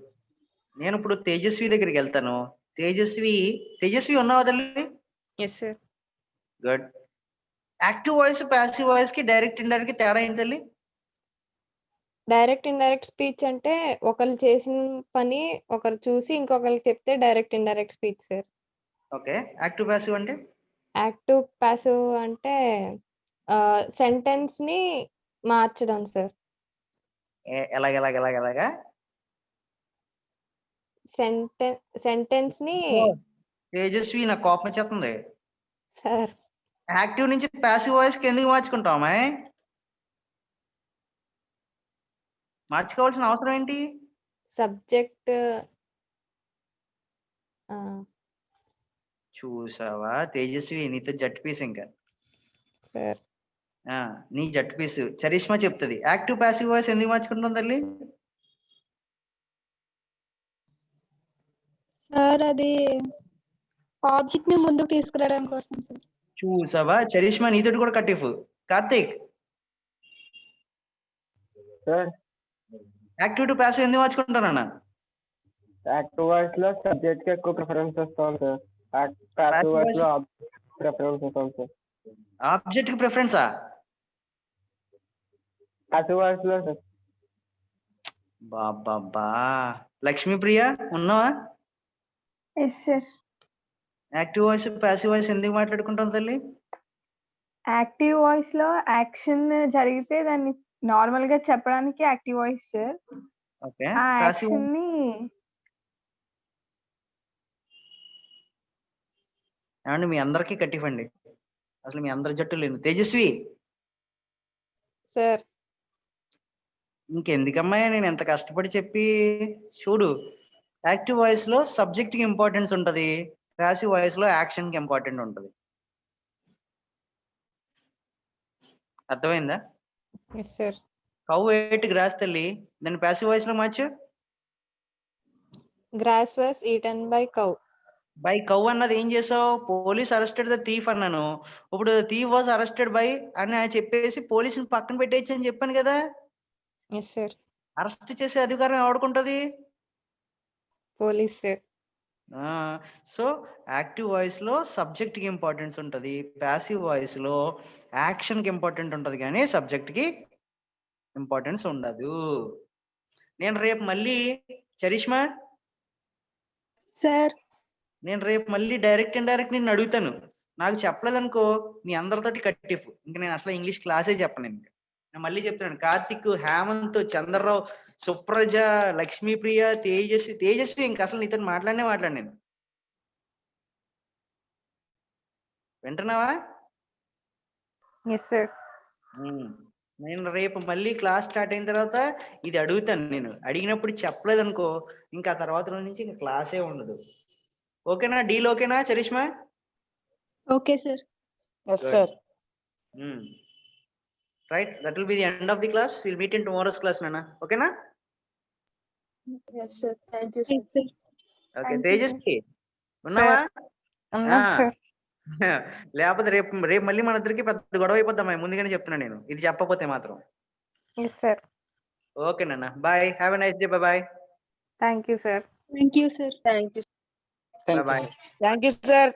B: నేను ఇప్పుడు తేజస్వి దగ్గరికి వెళ్తాను. తేజస్వి ఉన్నావా తల్లి?
D: Yes sir.
B: Good. Active voice passive voice కి డైరెక్ట్ ఇండైరెక్ట్ కి తేడా ఏంటి తల్లి?
D: డైరెక్ట్ ఇండైరెక్ట్ స్పీచ్ అంటే ఒకరు చేసిన పని ఒకరు చూసి ఇంకొకరికి చెప్తే direct indirect speech sir.
B: Okay. Active passive అంటే?
D: యాక్టివ్ ప్యాసివ్ అంటే సెంటెన్స్ ని మార్చడం సార్.
B: ఎలాగా?
D: సెంటెన్స్ ని
B: తేజస్వి నాకు కోపం వచ్చేస్తుంది.
D: సార్
B: యాక్టివ్ నుంచి ప్యాసివ్ వాయిస్ కి ఎందుకు మార్చుకుంటామా? మార్చుకోవాల్సిన అవసరం ఏంటి?
D: సబ్జెక్ట్
B: చూసావా తేజస్వి, నీతో జట్టు పీస్ ఇంకా.
D: సార్
B: నీ జట్టు పీసు చరిష్మా చెప్తుంది యాక్టివ్ ప్యాసివ్ వాయిస్ ఎందుకు మార్చుకుంటాం తల్లి?
C: సార్ అది ఆబ్జెక్ట్ ని ముందుకు తీసుకురావడం కోసం సార్.
B: చూసావా చరిష్మా నీతోటి కూడా కట్టిఫ్. Karthik,
E: sir
B: active to passive ఎందుకు మార్చుకుంటానన్నా?
E: యాక్టివ్ వాయిస్ లో సబ్జెక్ట్ కి ఎక్కువ ప్రిఫరెన్స్ ఇస్తాం సార్. ప్యాసివ్ వాయిస్ లో ప్రిఫరెన్స్ ఇస్తాం సార్.
B: ఆబ్జెక్ట్ కి ప్రిఫరెన్సా?
E: ప్యాసివ్ వాయిస్ లో సార్.
B: బాబా లక్ష్మీప్రియ ఉన్నావా?
C: Yes sir.
B: Active voice passive voice ఎందుకు మాట్లాడుకుంటాం తల్లి?
H: యాక్టివ్ వాయిస్ లో యాక్షన్ జరిగితే దాన్ని నార్మల్ గా చెప్పడానికి యాక్టివ్ వాయిస్ సార్.
B: ఓకే.
H: ఆ
B: ప్యాసివ్
H: యాక్షన్ ని
B: ఏమండి మీ అందరికీ కట్టిఫ్ అండి. అసలు మీ అందరి జట్టు లేను. తేజస్వి
D: సార్
B: ఇంకెందుకమ్మా నేను ఎంత కష్టపడి చెప్పి చూడు. యాక్టివ్ వాయిస్ లో సబ్జెక్ట్ కి ఇంపార్టెన్స్ ఉంటది, ప్యాసివ్ వాయిస్ లో యాక్షన్ కి ఇంపార్టెంట్ ఉంటది. అర్థమైందా?
D: Yes sir.
B: Cow ate grass తల్లి, దాన్ని ప్యాసివ్ వాయిస్ లో మార్చు.
D: Grass was eaten by cow.
B: By cow అన్నది ఏం చేసావు? పోలీస్ అరెస్టెడ్ ద థీఫ్ అన్నాను. ఇప్పుడు థీఫ్ వాజ్ అరెస్టెడ్ బై అని చెప్పేసి పోలీసుని పక్కన పెట్టేయచ్చు అని చెప్పాను కదా.
D: Yes sir.
B: అరెస్ట్ చేసే అధికారం ఎవడుకుంటది?
D: Police sir.
B: So active voice లో సబ్జెక్ట్ కి ఇంపార్టెన్స్ ఉంటది, ప్యాసివ్ వాయిస్ లో యాక్షన్ కి ఇంపార్టెంట్ ఉంటది, కానీ సబ్జెక్ట్ కి ఇంపార్టెన్స్ ఉండదు. నేను రేపు మళ్ళీ చరిష్మా
C: సార్
B: నేను రేపు మళ్ళీ డైరెక్ట్ ఇండైరెక్ట్ నిన్ను అడుగుతాను. నాకు చెప్పలేదనుకో మీ అందరితోటి కట్టిఫ్. ఇంకా నేను అసలు ఇంగ్లీష్ క్లాసే చెప్పను. నేను మళ్ళీ చెప్తున్నాను. కార్తిక్, హేమంత్, చంద్రరావు, సుప్రజ, లక్ష్మీప్రియ, తేజస్వి ఇంకా అసలు నీతో మాట్లాడినాను. వింటున్నావా?
D: Yes sir.
B: నేను రేపు మళ్ళీ క్లాస్ స్టార్ట్ అయిన తర్వాత ఇది అడుగుతాను. నేను అడిగినప్పుడు చెప్పలేదనుకో ఇంకా తర్వాత నుంచి ఇంకా క్లాసే ఉండదు. ఓకేనా? డీల్ ఓకేనా Charishma?
C: Okay sir.
A: Yes sir.
B: Right, that will be the end of the class. Will meet in tomorrow's class నాన్న. ఓకేనా?
F: Yes sir. Thank you
C: Yes,
F: sir.
C: sir.
B: Okay. Tejaswi ఉన్నావా?
D: సార్.
B: లేకపోతే రేపు మళ్ళీ మన ఇద్దరికి పెద్ద గొడవ అయిపోద్దామా, ముందుగానే చెప్తున్నా నేను ఇది చెప్పకపోతే మాత్రం.
D: Yes sir.
B: ఓకే నాన్న, bye. Have a nice day. Bye.
D: Thank you sir.
C: Thank you, sir.
F: Thank you.
G: Thank you,
B: Bye-bye.
G: sir.
A: Thank you sir.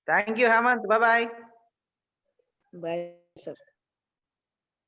B: Thank you Hemanth. Bye.
A: Bye sir.